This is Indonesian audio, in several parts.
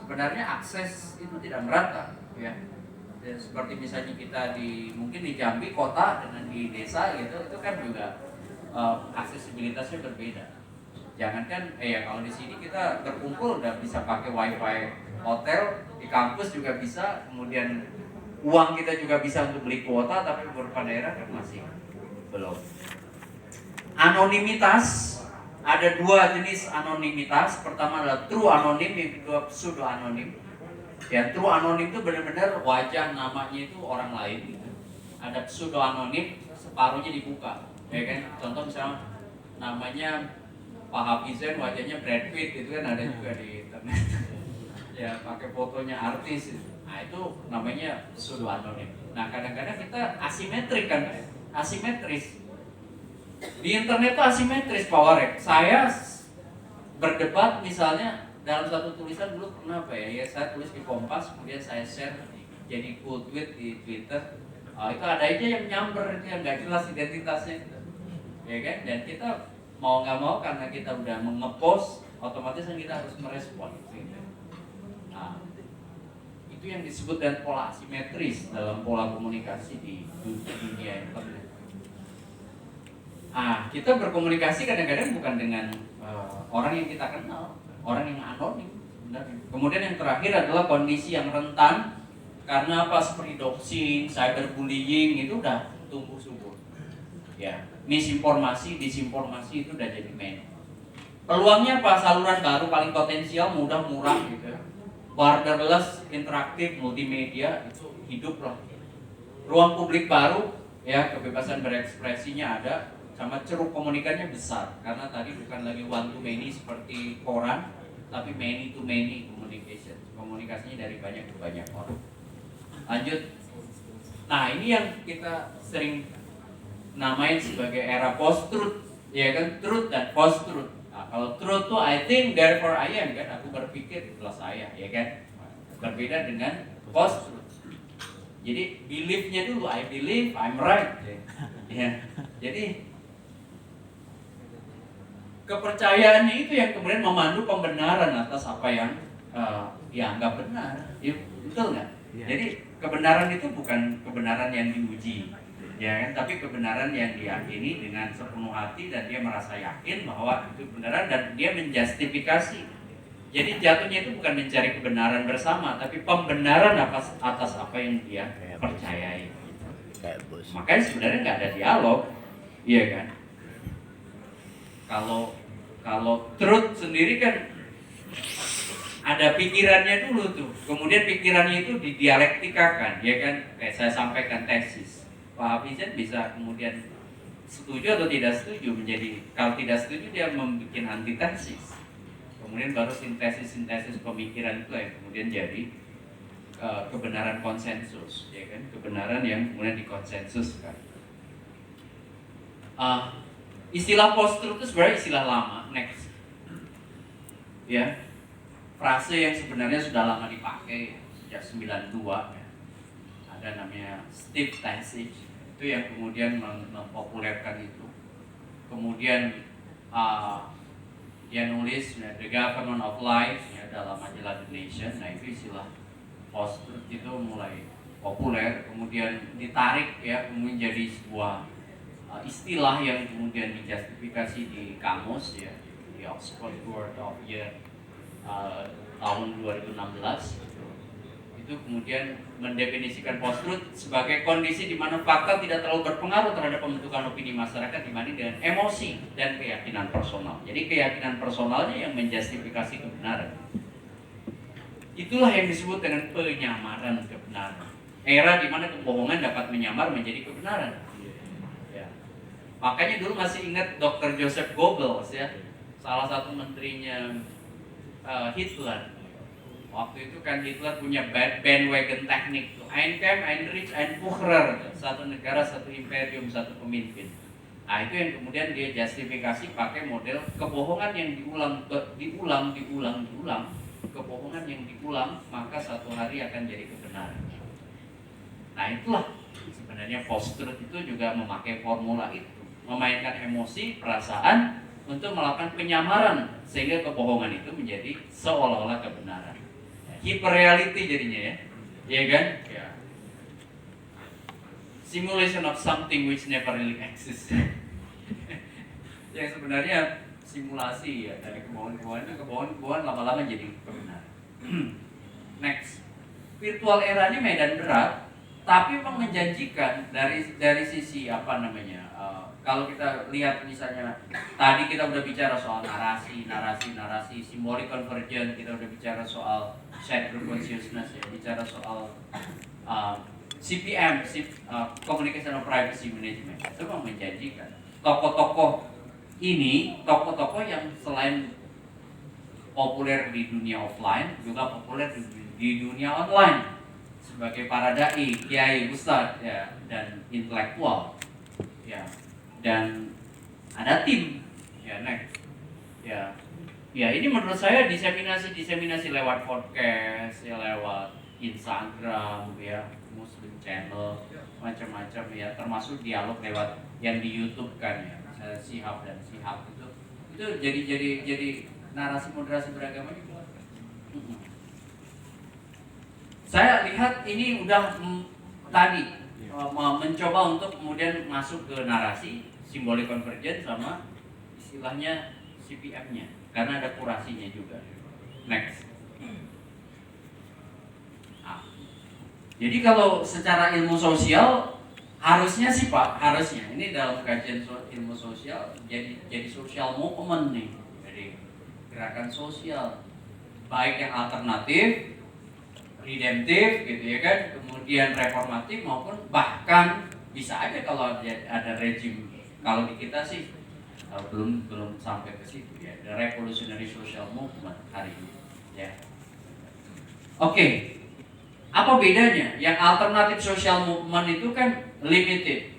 sebenarnya akses itu tidak merata, ya. Dan seperti misalnya kita mungkin di Jambi kota dengan di desa gitu, itu kan juga aksesibilitasnya berbeda. Jangankan ya kalau di sini kita berkumpul udah bisa pakai wifi hotel, di kampus juga bisa, kemudian uang kita juga bisa untuk beli kuota, tapi beberapa daerah kan masih belum. Anonimitas, ada dua jenis anonimitas. Pertama adalah true anonim, yang kedua pseudo anonim. Ya, true anonim itu benar-benar wajah namanya itu orang lain gitu. Ada pseudo anonim, separuhnya dibuka, ya kan? Contoh misalnya namanya Pak Hafizen, wajahnya Brad Pitt, itu kan ada juga di internet. Ya, pakai fotonya artis. Nah, itu namanya pseudo anonim. Nah, kadang-kadang kita asimetrik kan, asimetris. Di internet itu asimetris, Pak Warek. Saya berdebat misalnya dalam satu tulisan dulu pernah apa ya, saya tulis di Kompas, kemudian saya share jadi full tweet di Twitter. Itu ada aja yang nyamber, itu yang nggak jelas identitasnya, ya kan? Dan kita mau nggak mau karena kita udah nge-post, otomatis kan kita harus merespon. Nah, itu yang disebut dengan pola asimetris dalam pola komunikasi di dunia internet. Kita berkomunikasi kadang-kadang bukan dengan orang yang kita kenal, orang yang anonim. Kemudian yang terakhir adalah kondisi yang rentan karena apa, seperti doxing, cyberbullying itu udah tumbuh subur. Ya, misinformasi, disinformasi itu udah jadi main. Peluangnya apa? Saluran baru paling potensial, mudah, murah gitu. Borderless, interaktif, multimedia itu hidup lah. Ruang publik baru, ya, kebebasan berekspresinya ada. Sama ceruk komunikasinya besar, karena tadi bukan lagi one to many seperti koran, tapi many to many communication. Komunikasinya dari banyak ke banyak orang. Lanjut. Nah, ini yang kita sering namain sebagai era post-truth, ya kan? Truth dan post-truth. Nah, kalau truth tuh I think therefore I am, kan? Aku berpikir itulah saya, ya kan? Berbeda dengan post-truth. Jadi belief-nya dulu, I believe I'm right. Ya. Jadi kepercayaannya itu yang kemudian memandu pembenaran atas apa yang dianggap benar. Ya, betul nggak? Ya. Jadi kebenaran itu bukan kebenaran yang diuji, ya kan? Tapi kebenaran yang diyakini dengan sepenuh hati dan dia merasa yakin bahwa itu benaran dan dia menjustifikasi. Jadi jatuhnya itu bukan mencari kebenaran bersama, tapi pembenaran atas apa yang dia percayai. Makanya sebenarnya nggak ada dialog, iya kan? Kalau truth sendiri kan ada pikirannya dulu tuh, kemudian pikirannya itu didialektikakan, ya kan? Kayak saya sampaikan tesis, Pak Hafizen bisa kemudian setuju atau tidak setuju, menjadi kalau tidak setuju dia membuat antitesis, kemudian baru sintesis pemikiran itu yang kemudian jadi kebenaran konsensus, ya kan? Kebenaran yang kemudian dikonsensuskan. Istilah post-truth itu sebenarnya istilah lama, next. Ya, frase yang sebenarnya sudah lama dipakai sejak 92 ya. Ada namanya Steve Tancich, itu yang kemudian mempopulerkan itu. Kemudian dia nulis The Government of Life ya, dalam majalah The Nation. Nah, itu istilah post-truth itu mulai populer, kemudian ditarik ya, kemudian jadi sebuah istilah yang kemudian dijustifikasi di kamus ya, di Oxford Word of Year tahun 2016 itu kemudian mendefinisikan post-truth sebagai kondisi di mana fakta tidak terlalu berpengaruh terhadap pembentukan opini masyarakat dibanding dengan emosi dan keyakinan personal. Jadi keyakinan personalnya yang menjustifikasi kebenaran. Itulah yang disebut dengan penyamaran kebenaran. Era di mana kebohongan dapat menyamar menjadi kebenaran. Makanya dulu masih ingat Dr. Joseph Goebbels ya, salah satu menterinya Hitler. Waktu itu kan Hitler punya bandwagon teknik tuh, Ein Kampf, Ein Reich, Ein Führer, satu negara, satu imperium, satu pemimpin. Nah, itu yang kemudian dia justifikasi pakai model kebohongan yang diulang, kebohongan yang diulang, maka satu hari akan jadi kebenaran. Nah, itulah sebenarnya post-truth itu juga memakai formula itu. Memainkan emosi, perasaan untuk melakukan penyamaran sehingga kebohongan itu menjadi seolah-olah kebenaran. hyperreality jadinya ya, ya kan? Ya. Simulation of something which never really exists. Yang sebenarnya simulasi ya, dari kebauan-kebauan ke kebauan-kebauan lama-lama jadi kebenaran. Next, virtual era ini medan berat, tapi memang menjanjikan dari sisi apa namanya? Kalau kita lihat misalnya tadi kita udah bicara soal narasi, symbolic convergence, kita udah bicara soal shared group consciousness ya, bicara soal CPM, Communication of Privacy Management, itu memang menjanjikan. Tokoh-tokoh yang selain populer di dunia offline, juga populer di dunia online sebagai para dai, kiai, ustadz ya, dan intelektual ya, dan ada tim ya, next ya. Ya ini menurut saya diseminasi lewat podcast ya, lewat Instagram ya, Muslim channel macam-macam ya, termasuk dialog lewat yang di YouTube kan ya, misalnya Sihab dan Sihab itu jadi narasi moderasi beragama juga. Saya lihat ini udah tadi mencoba untuk kemudian masuk ke narasi simbolik konvergen sama istilahnya CPM-nya, karena ada kurasinya juga. Next. Jadi kalau secara ilmu sosial harusnya sih Pak, harusnya ini dalam kajian ilmu sosial jadi social movement nih, jadi gerakan sosial baik yang alternatif, redemptif gitu ya kan, kemudian reformatif maupun bahkan bisa aja kalau ada rejim, kalau di kita sih belum sampai ke situ ya, the revolutionary social movement hari ini ya. Oke. Apa bedanya? Yang alternatif social movement itu kan limited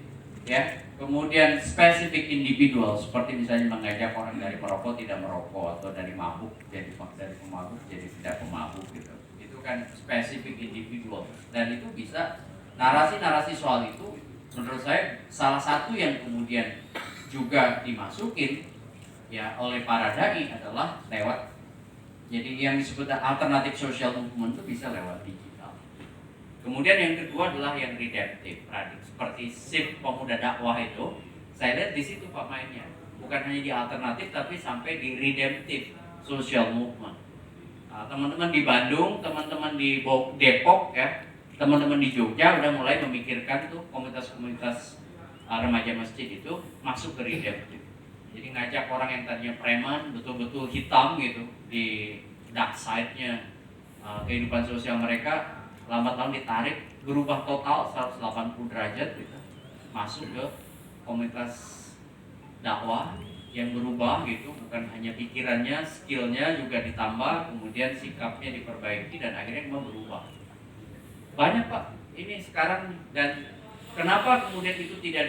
ya, kemudian spesifik individual, seperti misalnya mengajak orang dari merokok tidak merokok, atau dari mabuk dari pemabuk jadi tidak pemabuk gitu. Itu kan spesifik individual, dan itu bisa narasi soal itu menurut saya salah satu yang kemudian juga dimasukin ya oleh para dai adalah lewat, jadi yang disebut alternatif social movement itu bisa lewat digital. Kemudian yang kedua adalah yang redemptive, seperti SIP Pemuda Dakwah itu, saya lihat di situ Pak mainnya, bukan hanya di alternatif tapi sampai di redemptive social movement. Teman-teman di Bandung, teman-teman di Depok ya, teman-teman di Jogja udah mulai memikirkan tuh komunitas-komunitas remaja masjid itu masuk ke redemptive. Jadi ngajak orang yang tadinya preman, betul-betul hitam gitu di dark side-nya kehidupan sosial mereka, lambat laun ditarik, berubah total 180 derajat gitu, masuk ke komunitas dakwah yang berubah gitu, bukan hanya pikirannya, skillnya juga ditambah, kemudian sikapnya diperbaiki dan akhirnya memang berubah. Banyak Pak ini sekarang, dan kenapa kemudian itu tidak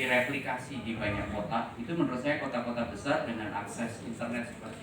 direplikasi di banyak kota? Itu menurut saya kota-kota besar dengan akses internet seperti